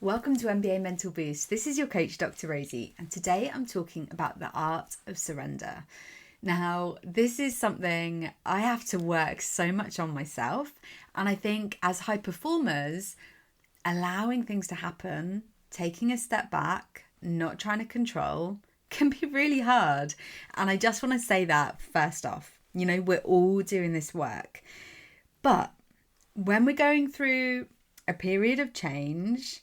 Welcome to MBA Mental Boost. This is your coach, Dr. Rosie, and today I'm talking about the art of surrender. Now, this is something I have to work so much on myself, and I think as high performers, allowing things to happen, taking a step back, not trying to control, can be really hard. And I just want to say that first off, we're all doing this work. But when we're going through a period of change,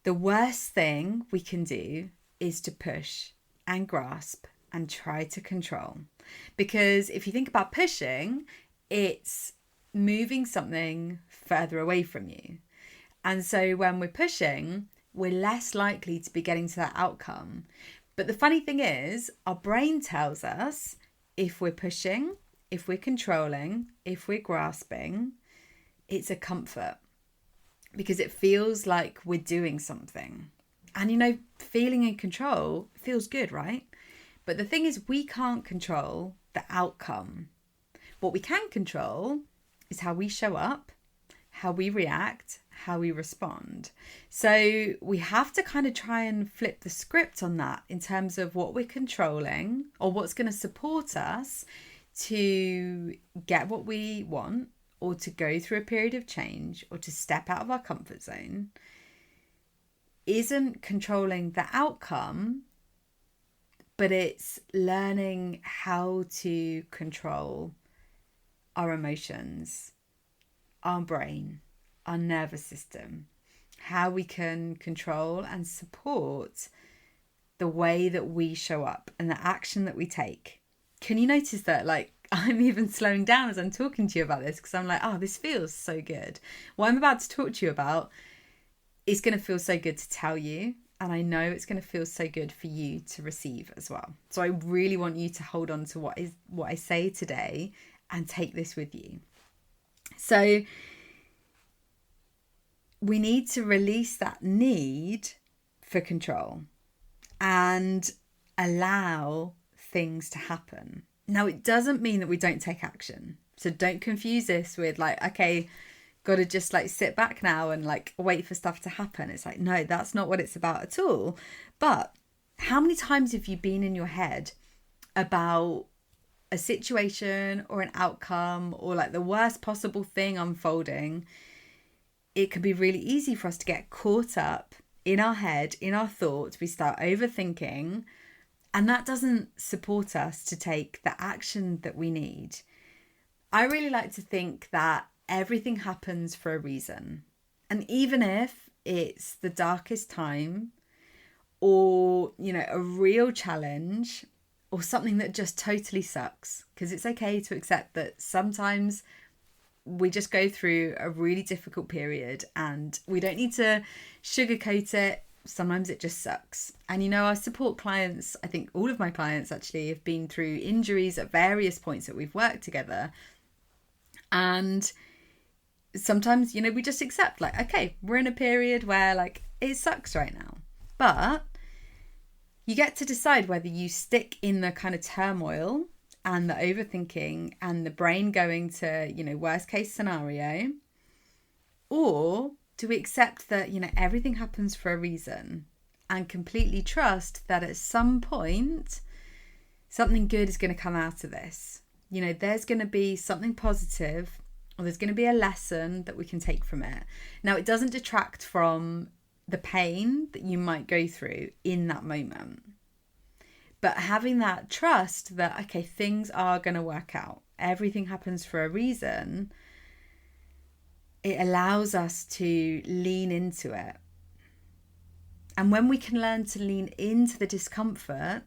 the worst thing we can do is to push and grasp and try to control. Because if you think about pushing, it's moving something further away from you. And so when we're pushing, we're less likely to be getting to that outcome. But the funny thing is, our brain tells us if we're pushing, if we're controlling, if we're grasping, it's a comfort. Because it feels like we're doing something. And feeling in control feels good, right? But the thing is, we can't control the outcome. What we can control is how we show up, how we react, how we respond. So we have to kind of try and flip the script on that in terms of what we're controlling or what's going to support us to get what we want, or to go through a period of change, or to step out of our comfort zone, isn't controlling the outcome, but it's learning how to control our emotions, our brain, our nervous system, how we can control and support the way that we show up and the action that we take. Can you notice that, I'm even slowing down as I'm talking to you about this, because I'm like, oh, this feels so good. What I'm about to talk to you about is going to feel so good to tell you. And I know it's going to feel so good for you to receive as well. So I really want you to hold on to what I say today and take this with you. So we need to release that need for control and allow things to happen. Now, it doesn't mean that we don't take action. So don't confuse this with okay, got to just sit back now and wait for stuff to happen. It's no, that's not what it's about at all. But how many times have you been in your head about a situation or an outcome or the worst possible thing unfolding? It can be really easy for us to get caught up in our head, in our thoughts. We start overthinking. And that doesn't support us to take the action that we need. I really like to think that everything happens for a reason. And even if it's the darkest time or, a real challenge or something that just totally sucks, because it's okay to accept that sometimes we just go through a really difficult period and we don't need to sugarcoat it. Sometimes it just sucks. And I support clients. I think all of my clients actually have been through injuries at various points that we've worked together. And sometimes, we just accept okay, we're in a period where it sucks right now. But you get to decide whether you stick in the kind of turmoil and the overthinking and the brain going to, worst case scenario, or do we accept that, everything happens for a reason and completely trust that at some point, something good is going to come out of this? There's going to be something positive, or there's going to be a lesson that we can take from it. Now, it doesn't detract from the pain that you might go through in that moment. But having that trust that, okay, things are going to work out. Everything happens for a reason. It allows us to lean into it. And when we can learn to lean into the discomfort,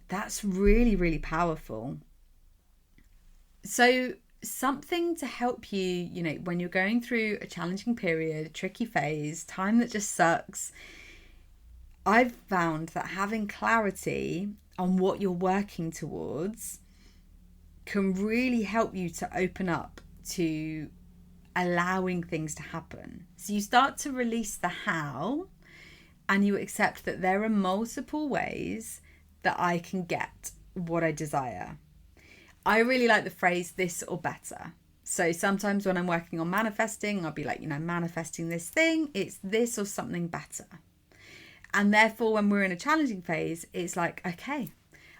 that's really, really powerful. So something to help you, when you're going through a challenging period, a tricky phase, time that just sucks, I've found that having clarity on what you're working towards can really help you to open up to allowing things to happen. So you start to release the how, and you accept that there are multiple ways that I can get what I desire. I really like the phrase this or better. So sometimes when I'm working on manifesting, I'll be like, manifesting this thing, it's this or something better. And therefore, when we're in a challenging phase, it's like, okay,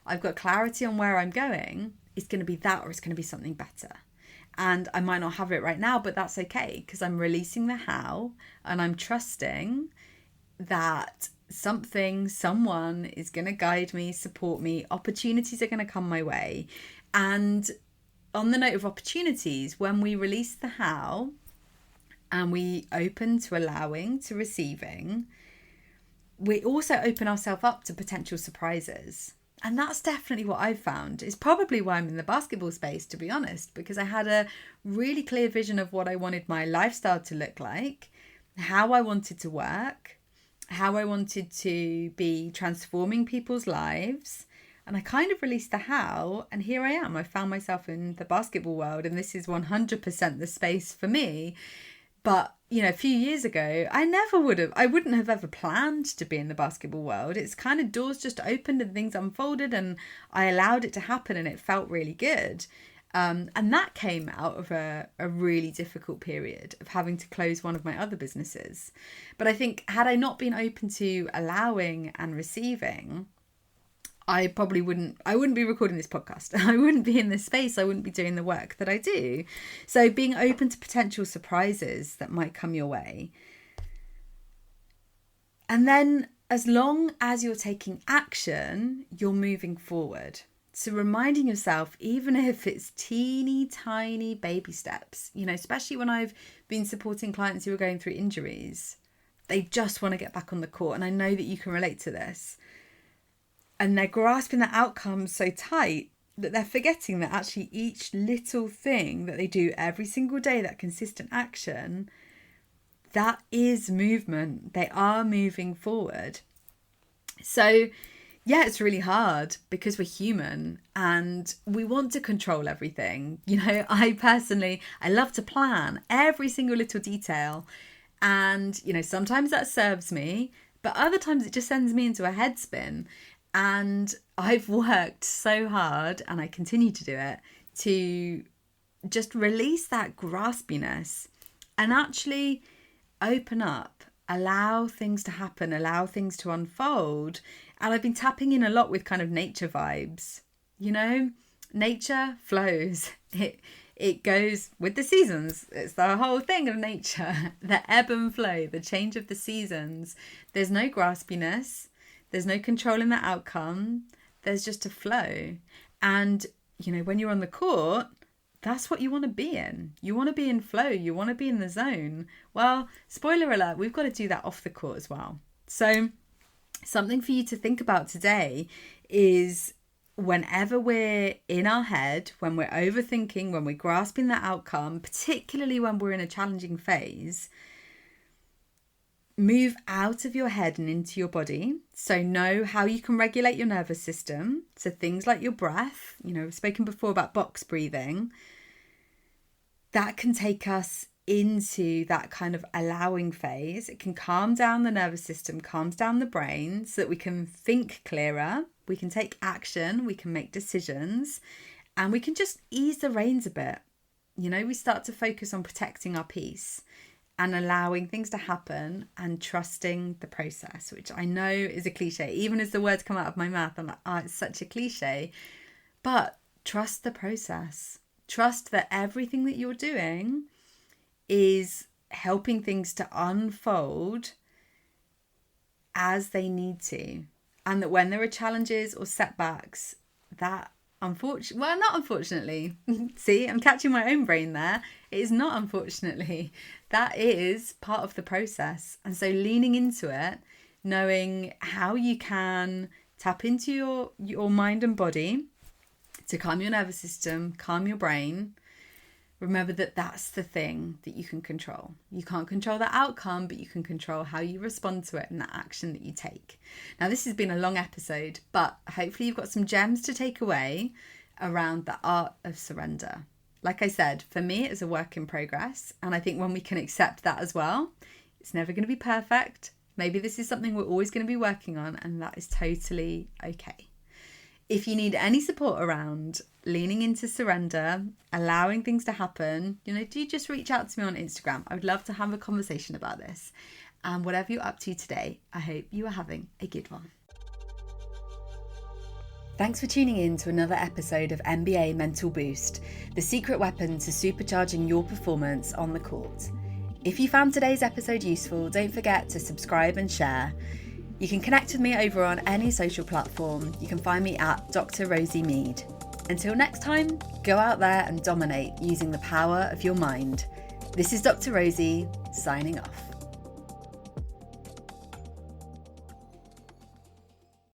I've got clarity on where I'm going. It's going to be that or it's going to be something better. And I might not have it right now, but that's okay because I'm releasing the how and I'm trusting that someone is going to guide me, support me. Opportunities are going to come my way. And on the note of opportunities, when we release the how and we open to allowing, to receiving, we also open ourselves up to potential surprises. And that's definitely what I've found. It's probably why I'm in the basketball space, to be honest, because I had a really clear vision of what I wanted my lifestyle to look like, how I wanted to work, how I wanted to be transforming people's lives. And I kind of released the how, and here I am. I found myself in the basketball world, and this is 100% the space for me. But, a few years ago, I wouldn't have ever planned to be in the basketball world. It's kind of doors just opened and things unfolded, and I allowed it to happen, and it felt really good. And that came out of a really difficult period of having to close one of my other businesses. But I think had I not been open to allowing and receiving, I wouldn't be recording this podcast. I wouldn't be in this space. I wouldn't be doing the work that I do. So being open to potential surprises that might come your way. And then as long as you're taking action, you're moving forward. So reminding yourself, even if it's teeny tiny baby steps, especially when I've been supporting clients who are going through injuries, they just want to get back on the court. And I know that you can relate to this. And they're grasping the outcomes so tight that they're forgetting that actually each little thing that they do every single day, that consistent action, that is movement. They are moving forward. So, yeah, it's really hard because we're human and we want to control everything. I love to plan every single little detail. And, sometimes that serves me, but other times it just sends me into a headspin. And I've worked so hard, and I continue to do it, to just release that graspiness and actually open up, allow things to happen, allow things to unfold. And I've been tapping in a lot with kind of nature vibes. Nature flows. It goes with the seasons. It's the whole thing of nature. The ebb and flow, the change of the seasons. There's no graspiness. There's no controlling the outcome. There's just a flow. And, when you're on the court, that's what you want to be in. You want to be in flow. You want to be in the zone. Well, spoiler alert, we've got to do that off the court as well. So something for you to think about today is whenever we're in our head, when we're overthinking, when we're grasping the outcome, particularly when we're in a challenging phase, move out of your head and into your body. So know how you can regulate your nervous system. So things like your breath, we've spoken before about box breathing. That can take us into that kind of allowing phase. It can calm down the nervous system, calms down the brain so that we can think clearer, we can take action, we can make decisions, and we can just ease the reins a bit. We start to focus on protecting our peace and allowing things to happen and trusting the process, which I know is a cliche. Even as the words come out of my mouth, I'm like, it's such a cliche. But trust the process. Trust that everything that you're doing is helping things to unfold as they need to. And that when there are challenges or setbacks, that not unfortunately, see, I'm catching my own brain there. It is not unfortunately. That is part of the process. And so leaning into it, knowing how you can tap into your mind and body to calm your nervous system, calm your brain. Remember that that's the thing that you can control. You can't control the outcome, but you can control how you respond to it and the action that you take. Now, this has been a long episode, but hopefully you've got some gems to take away around the art of surrender. Like I said, for me, it's a work in progress. And I think when we can accept that as well, it's never going to be perfect. Maybe this is something we're always going to be working on, and that is totally okay. If you need any support around leaning into surrender, allowing things to happen, do just reach out to me on Instagram. I would love to have a conversation about this. And whatever you're up to today, I hope you are having a good one. Thanks for tuning in to another episode of MBA Mental Boost, the secret weapon to supercharging your performance on the court. If you found today's episode useful, don't forget to subscribe and share. You can connect with me over on any social platform. You can find me at Dr Rosie Mead. Until next time, go out there and dominate using the power of your mind. This is Dr Rosie, signing off.